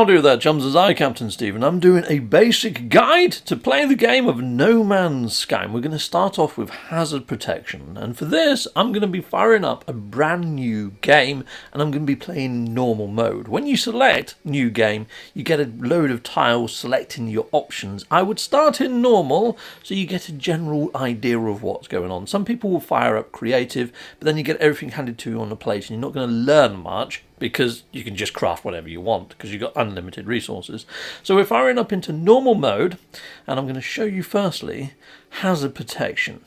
Howdy there, chums, I, Captain Stephen. I'm doing a basic guide to play the game of No Man's Sky. And we're going to start off with hazard protection. And for this, I'm going to be firing up a brand new game, and I'm going to be playing normal mode. When you select new game, you get a load of tiles selecting your options. I would start in normal, so you get a general idea of what's going on. Some people will fire up creative, but then you get everything handed to you on the plate, and you're not going to learn much, because you can just craft whatever you want because you've got unlimited resources. So we're firing up into normal mode, and I'm going to show you firstly hazard protection.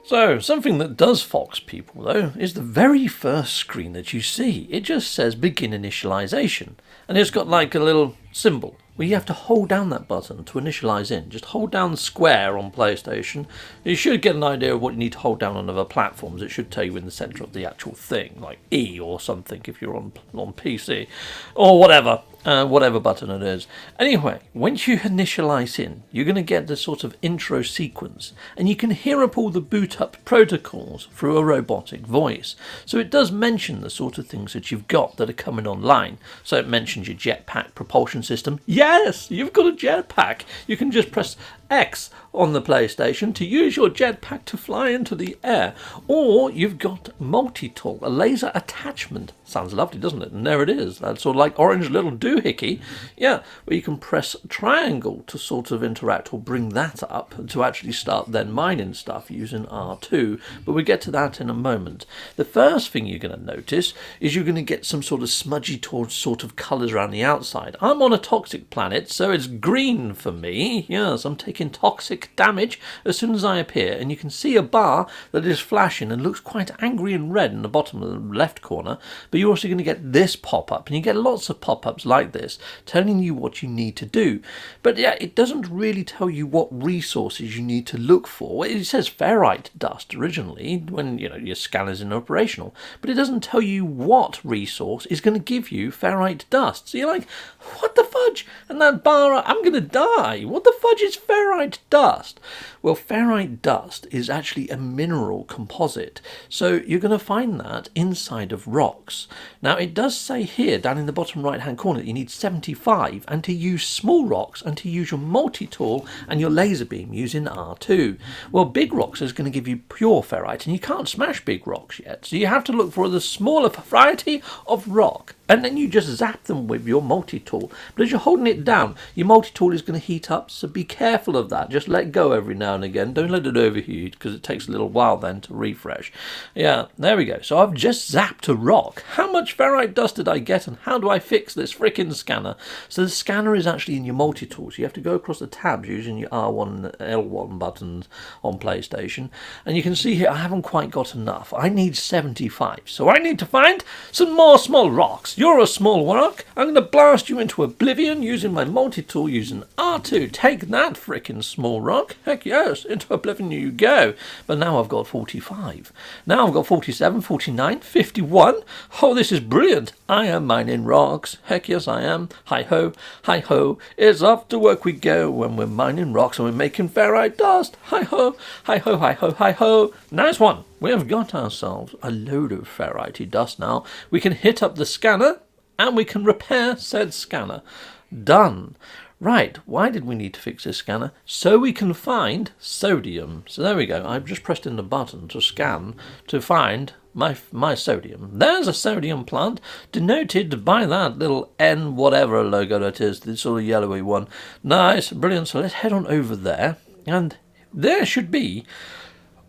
So something that does fox people though is the very first screen that you see. It just says begin initialization, and it's got like a little symbol where you have to hold down that button to initialize in. Just hold down square on PlayStation. You should get an idea of what you need to hold down on other platforms. It should tell you in the center of the actual thing, like E or something if you're on PC, or whatever. Whatever button it is. Anyway, once you initialize in, you're going to get this sort of intro sequence, and you can hear up all the boot up protocols through a robotic voice. So it does mention the sort of things that you've got that are coming online. So it mentions your jetpack propulsion system. Yes, you've got a jetpack. You can just press X on the PlayStation to use your jetpack to fly into the air. Or you've got multi-tool, a laser attachment. Sounds lovely, doesn't it? And there it is. That's sort of like orange little doohickey. Yeah, where you can press triangle to sort of interact or bring that up to actually start then mining stuff using R2. But we'll get to that in a moment. The first thing you're going to notice is you're going to get some sort of smudgy sort of colours around the outside. I'm on a toxic planet, so it's green for me. Yes, I'm taking toxic damage as soon as I appear, and you can see a bar that is flashing and looks quite angry and red in the bottom of the left corner. But you're also going to get this pop-up, and you get lots of pop-ups like this telling you what you need to do. But yeah, it doesn't really tell you what resources you need to look for. It says ferrite dust originally when your scanner's in operational, but it doesn't tell you what resource is going to give you ferrite dust. So you're like, what the fudge? And that bar, I'm going to die. What the fudge is ferrite dust? Well, ferrite dust is actually a mineral composite, so you're going to find that inside of rocks. Now it does say here down in the bottom right hand corner that you need 75, and to use small rocks and to use your multi-tool and your laser beam using R2. Well, big rocks is going to give you pure ferrite, and you can't smash big rocks yet, so you have to look for the smaller variety of rock, and then you just zap them with your multi-tool. But as you're holding it down, your multi-tool is going to heat up, so be careful of that. Just let go every now and again. Don't let it overheat, because it takes a little while then to refresh. Yeah, there we go. So I've just zapped a rock. How much ferrite dust did I get, and how do I fix this frickin' scanner? So the scanner is actually in your multi-tool, so you have to go across the tabs using your R1 and L1 buttons on PlayStation. And you can see here I haven't quite got enough. I need 75, so I need to find some more small rocks. You're a small rock. I'm going to blast you into oblivion using my multi-tool using R2. Take that frickin' small rock. Heck yes, into oblivion you go. But now I've got 45. Now I've got 47, 49, 51. Oh, this is brilliant. I am mining rocks. Heck yes, I am. Hi-ho, hi-ho. It's off to work we go when we're mining rocks and we're making ferrite dust. Hi-ho, hi-ho, hi-ho, hi-ho. Nice one. We have got ourselves a load of ferrite dust now. We can hit up the scanner and we can repair said scanner. Done. Right, why did we need to fix this scanner? So we can find sodium. So there we go. I've just pressed in the button to scan to find my sodium. There's a sodium plant denoted by that little N whatever logo that is, the sort of yellowy one. Nice, brilliant. So let's head on over there, and there should be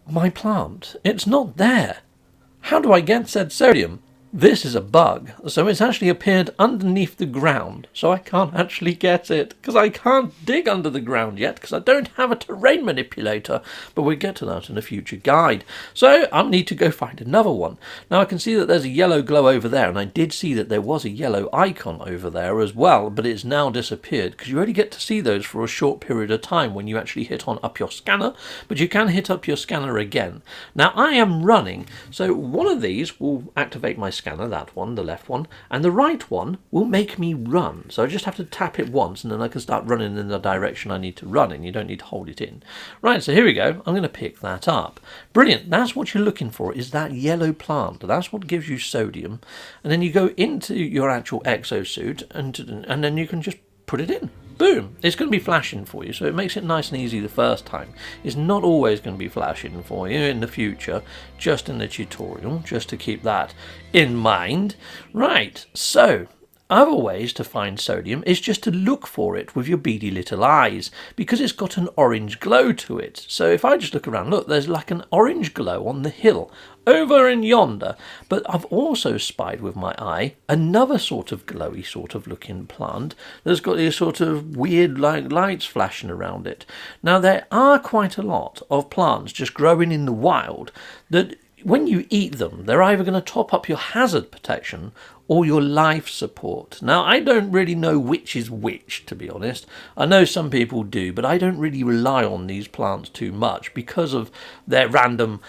my plant. It's not there. How do I get said sodium? This is a bug, so it's actually appeared underneath the ground, so I can't actually get it, because I can't dig under the ground yet, because I don't have a terrain manipulator, but we'll get to that in a future guide. So I need to go find another one. Now I can see that there's a yellow glow over there, and I did see that there was a yellow icon over there as well, but it's now disappeared, because you only get to see those for a short period of time when you actually hit on up your scanner, but you can hit up your scanner again. Now I am running, so one of these will activate my scanner, that one, the left one, and the right one will make me run. So I just have to tap it once and then I can start running in the direction I need to run in. You don't need to hold it in. Right, so here we go. I'm going to pick that up. Brilliant. That's what you're looking for, is that yellow plant. That's what gives you sodium. And then you go into your actual exosuit and then you can just put it in. Boom! It's going to be flashing for you, so it makes it nice and easy the first time. It's not always going to be flashing for you in the future, just in the tutorial, just to keep that in mind. Right, so other ways to find sodium is just to look for it with your beady little eyes, because it's got an orange glow to it. So if I just look around, look, there's like an orange glow on the hill over in yonder. But I've also spied with my eye another sort of glowy sort of looking plant that's got these sort of weird like lights flashing around it. Now there are quite a lot of plants just growing in the wild that when you eat them, they're either going to top up your hazard protection or your life support. Now, I don't really know which is which, to be honest. I know some people do, but I don't really rely on these plants too much because of their random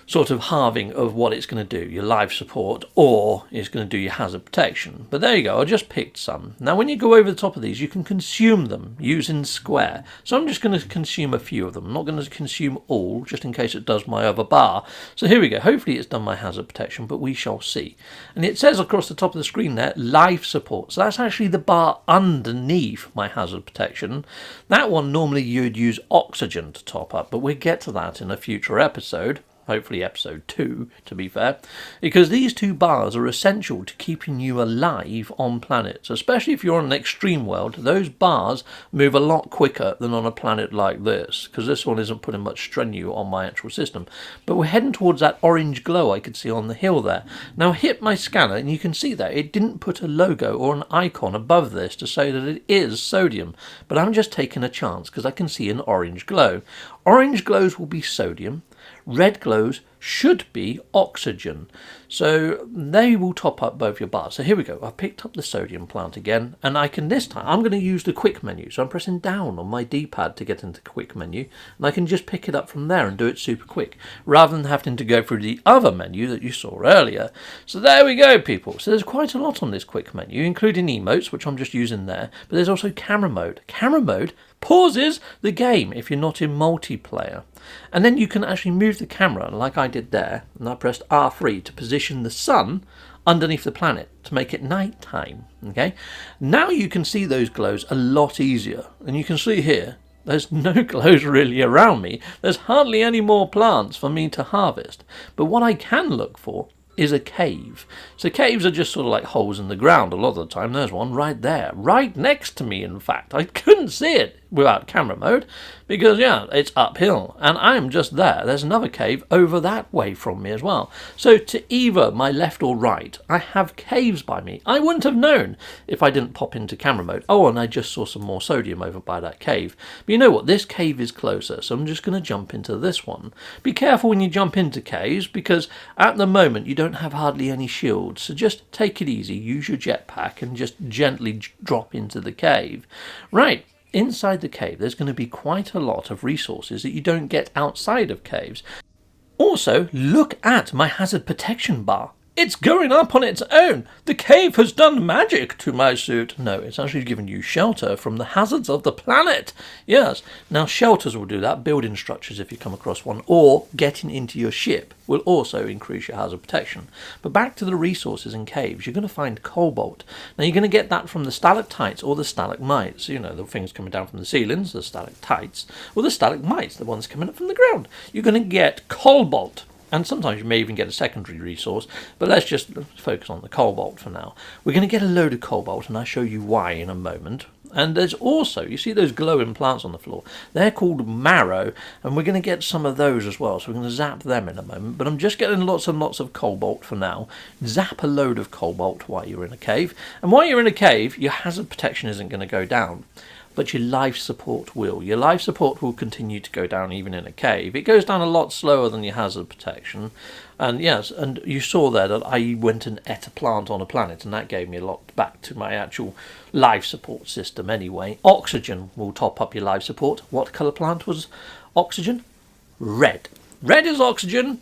sort of halving of what it's going to do, your life support, or it's going to do your hazard protection. But there you go, I just picked some. Now when you go over the top of these, you can consume them using square. So I'm just going to consume a few of them. I'm not going to consume all, just in case it does my other bar. So here we go, hopefully it's done my hazard protection, but we shall see. And it says across the top of the screen there, life support. So that's actually the bar underneath my hazard protection. That one normally you'd use oxygen to top up, but we'll get to that in a future episode. Hopefully episode 2, to be fair, because these two bars are essential to keeping you alive on planets, especially if you're on an extreme world. Those bars move a lot quicker than on a planet like this, because this one isn't putting much strenu on my actual system. But we're heading towards that orange glow I could see on the hill there. Now I hit my scanner and you can see that it didn't put a logo or an icon above this to say that it is sodium, but I'm just taking a chance because I can see an orange glow. Orange glows will be sodium. Red glows should be oxygen. So they will top up both your bars. So here we go. I've picked up the sodium plant again, and I can this time, I'm going to use the quick menu. So I'm pressing down on my D-pad to get into quick menu, and I can just pick it up from there and do it super quick, rather than having to go through the other menu that you saw earlier. So there we go, people. So there's quite a lot on this quick menu, including emotes, which I'm just using there, but there's also camera mode. Camera mode pauses the game if you're not in multiplayer. And then you can actually move the camera like I did there, and I pressed R3 to position the sun underneath the planet to make it night time. Okay, now you can see those glows a lot easier, and you can see here there's no glows really around me. There's hardly any more plants for me to harvest, but what I can look for is a cave. So caves are just sort of like holes in the ground a lot of the time. There's one right there, right next to me in fact. I couldn't see it without camera mode because yeah, it's uphill and I'm just there. There's another cave over that way from me as well. So to either my left or right, I have caves by me. I wouldn't have known if I didn't pop into camera mode. Oh, and I just saw some more sodium over by that cave. But you know what? This cave is closer, so I'm just going to jump into this one. Be careful when you jump into caves because at the moment you don't have hardly any shields. So just take it easy. Use your jetpack and just gently drop into the cave. Right. Inside the cave, there's going to be quite a lot of resources that you don't get outside of caves. Also, look at my hazard protection bar. It's going up on its own. The cave has done magic to my suit. No, it's actually giving you shelter from the hazards of the planet. Yes, now shelters will do that, building structures if you come across one, or getting into your ship will also increase your hazard protection. But back to the resources in caves, you're going to find cobalt. Now you're going to get that from the stalactites or the stalagmites, you know, the things coming down from the ceilings, the stalactites, or the stalagmites, the ones coming up from the ground. You're going to get cobalt. And sometimes you may even get a secondary resource, but let's just focus on the cobalt for now. We're going to get a load of cobalt, and I'll show you why in a moment. And there's also, you see those glowing plants on the floor? They're called marrow, and we're going to get some of those as well, so we're going to zap them in a moment. But I'm just getting lots and lots of cobalt for now. Zap a load of cobalt while you're in a cave. And while you're in a cave, your hazard protection isn't going to go down, but your life support will. Your life support will continue to go down even in a cave. It goes down a lot slower than your hazard protection. And yes, and you saw there that I went and ate a plant on a planet, and that gave me a lot back to my actual life support system anyway. Oxygen will top up your life support. What colour plant was oxygen? Red. Red is oxygen.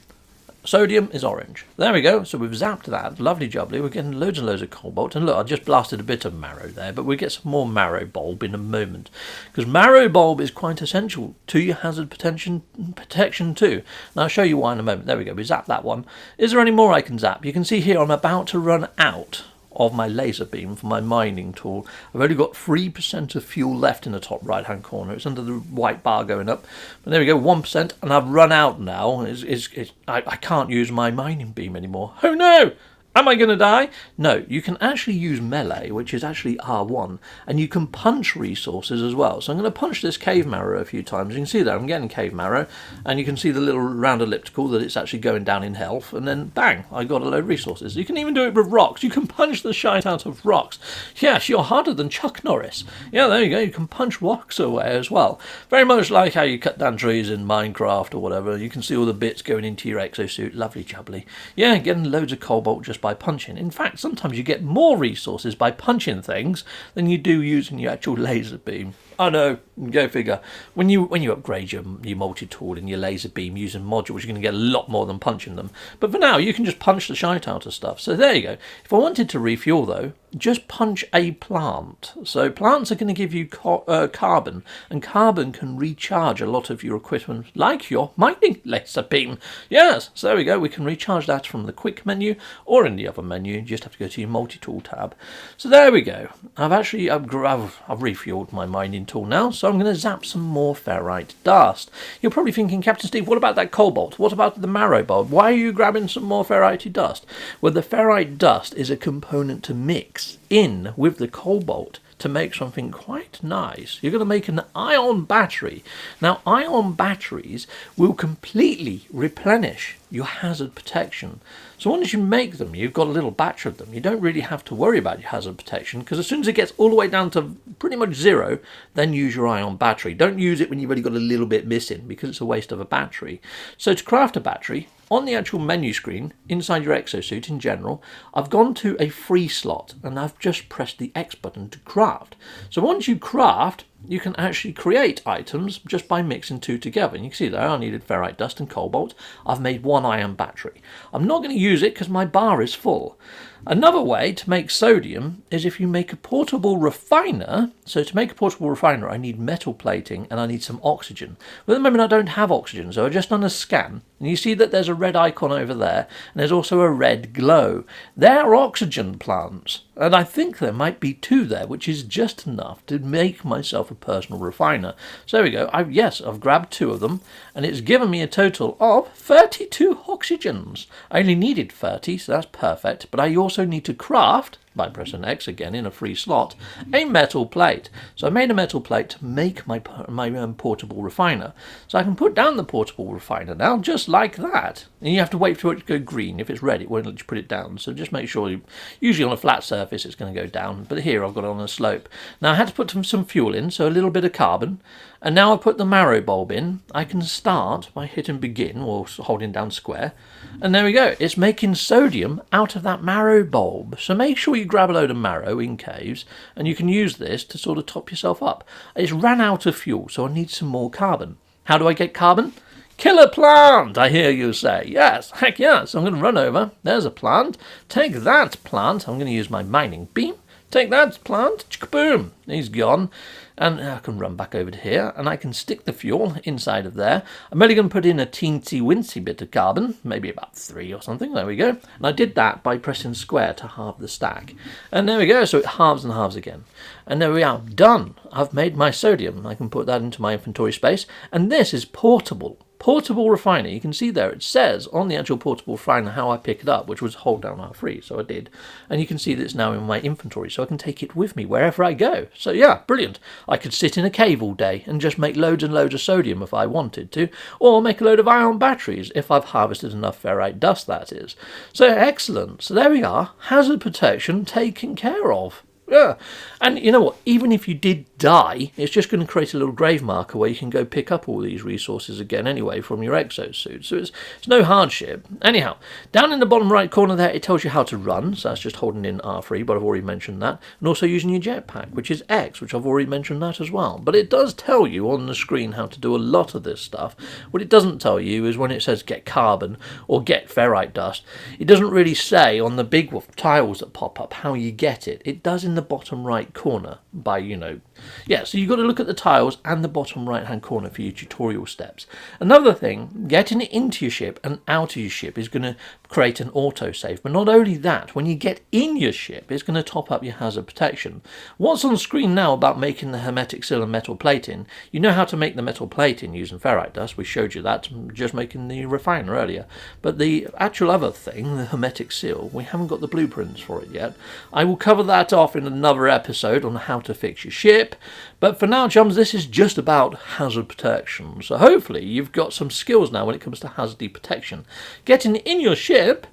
Sodium is orange. There we go. So we've zapped that. Lovely jubbly. We're getting loads and loads of cobalt. And look, I just blasted a bit of marrow there, but we'll get some more marrow bulb in a moment. Because marrow bulb is quite essential to your hazard protection too. Now I'll show you why in a moment. There we go. We zapped that one. Is there any more I can zap? You can see here I'm about to run out of my laser beam for my mining tool. I've only got 3% of fuel left in the top right hand corner. It's under the white bar going up, but there we go, 1%, and I've run out now. I can't use my mining beam anymore. Oh no! Am I going to die? No, you can actually use melee, which is actually R1, and you can punch resources as well. So I'm going to punch this cave marrow a few times. You can see there, I'm getting cave marrow, and you can see the little round elliptical that it's actually going down in health, and then bang, I got a load of resources. You can even do it with rocks. You can punch the shite out of rocks. Yes, you're harder than Chuck Norris. Yeah, there you go, you can punch rocks away as well. Very much like how you cut down trees in Minecraft or whatever. You can see all the bits going into your exosuit. Lovely jubbly. Yeah, getting loads of cobalt just by punching. In fact, sometimes you get more resources by punching things than you do using your actual laser beam. I know, go figure. When you upgrade your multi-tool and your laser beam using modules, you're going to get a lot more than punching them. But for now, you can just punch the shite out of stuff. So there you go. If I wanted to refuel, though, just punch a plant. So plants are going to give you carbon, and carbon can recharge a lot of your equipment, like your mining laser beam. Yes, so there we go. We can recharge that from the quick menu or in the other menu. You just have to go to your multi-tool tab. So there we go. I've refueled my mining tool now, so I'm going to zap some more ferrite dust. You're probably thinking, Captain Steve, what about that cobalt? What about the marrow bulb? Why are you grabbing some more ferrite dust? Well, the ferrite dust is a component to mix in with the cobalt to make something quite nice. You're going to make an ion battery. Now, ion batteries will completely replenish your hazard protection. So once you make them, you've got a little batch of them. You don't really have to worry about your hazard protection, because as soon as it gets all the way down to pretty much zero, then use your ion battery. Don't use it when you've only got a little bit missing, because it's a waste of a battery. So to craft a battery, on the actual menu screen, inside your exosuit in general, I've gone to a free slot and I've just pressed the X button to craft. So once you craft, you can actually create items just by mixing two together. And you can see there I needed ferrite dust and cobalt. I've made one ion battery. I'm not going to use it because my bar is full. Another way to make sodium is if you make a portable refiner. So to make a portable refiner, I need metal plating and I need some oxygen. But at the moment I don't have oxygen, so I've just done a scan. And you see that there's a red icon over there, and there's also a red glow. They're oxygen plants, and I think there might be two there, which is just enough to make myself a personal refiner. So there we go. I've grabbed two of them, and it's given me a total of 32 oxygens. I only needed 30, so that's perfect, but I also need to craft, by pressing X again in a free slot, a metal plate. So I made a metal plate to make my portable refiner. So I can put down the portable refiner now, just like that. And you have to wait for it to go green. If it's red, it won't let you put it down. So just make sure, usually on a flat surface, it's going to go down. But here I've got it on a slope. Now I had to put some fuel in, so a little bit of carbon. And now I put the marrow bulb in. I can start by hitting begin or holding down square. And there we go. It's making sodium out of that marrow bulb. So make sure you grab a load of marrow in caves, and you can use this to sort of top yourself up. It's ran out of fuel, so I need some more carbon. How do I get carbon? Kill a plant, I hear you say. Yes, heck yes. I'm going to run over. There's a plant. Take that plant. I'm going to use my mining beam. Take that plant. Boom. He's gone. And I can run back over to here, and I can stick the fuel inside of there. I'm only going to put in a teensy-wincy bit of carbon, maybe about 3 or something. There we go. And I did that by pressing square to halve the stack. And there we go. So it halves and halves again. And there we are. Done. I've made my sodium. I can put that into my inventory space. And this is portable. Portable refiner. You can see there it says on the actual portable refiner how I pick it up, which was hold down R3, so I did. And you can see that it's now in my inventory, so I can take it with me wherever I go. So yeah, brilliant. I could sit in a cave all day and just make loads and loads of sodium if I wanted to, or make a load of ion batteries if I've harvested enough ferrite dust, that is. So excellent. So there we are. Hazard protection taken care of. Yeah, and you know what? Even if you did die, it's just going to create a little grave marker where you can go pick up all these resources again anyway from your exosuit. So it's no hardship. Anyhow, down in the bottom right corner there, it tells you how to run. So that's just holding in R3, but I've already mentioned that. And also using your jetpack, which is X, which I've already mentioned that as well. But it does tell you on the screen how to do a lot of this stuff. What it doesn't tell you is when it says get carbon or get ferrite dust, it doesn't really say on the big tiles that pop up how you get it. It does in the bottom right corner by, so you've got to look at the tiles and the bottom right hand corner for your tutorial steps. Another thing, getting it into your ship and out of your ship is going to create an autosave, but not only that, when you get in your ship, it's going to top up your hazard protection. What's on screen now about making the hermetic seal and metal plating, you know how to make the metal plating using ferrite dust. We showed you that just making the refiner earlier, but the actual other thing, the hermetic seal, we haven't got the blueprints for it yet. I will cover that off in another episode on how to fix your ship, but for now, chums, this is just about hazard protection. So hopefully you've got some skills now when it comes to hazard protection. Getting in your ship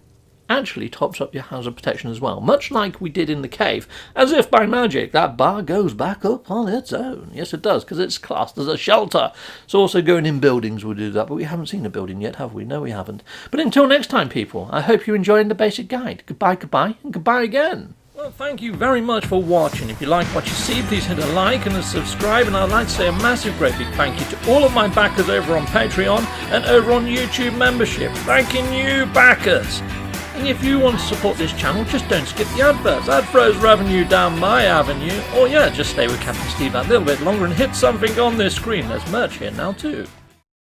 actually tops up your hazard protection as well, much like we did in the cave. As if by magic, that bar goes back up on its own. Yes, it does, because it's classed as a shelter. So also going in buildings will do that, but we haven't seen a building yet, have we? No, we haven't. But until next time, people, I hope you're enjoying the basic guide. Goodbye, goodbye, and goodbye again. Well, thank you very much for watching. If you like what you see, please hit a like and a subscribe. And I'd like to say a massive, great big thank you to all of my backers over on Patreon and over on YouTube membership. Thanking you, backers. And if you want to support this channel, just don't skip the adverts. That throws revenue down my avenue. Or yeah, just stay with Captain Steve that little bit longer and hit something on this screen. There's merch here now too.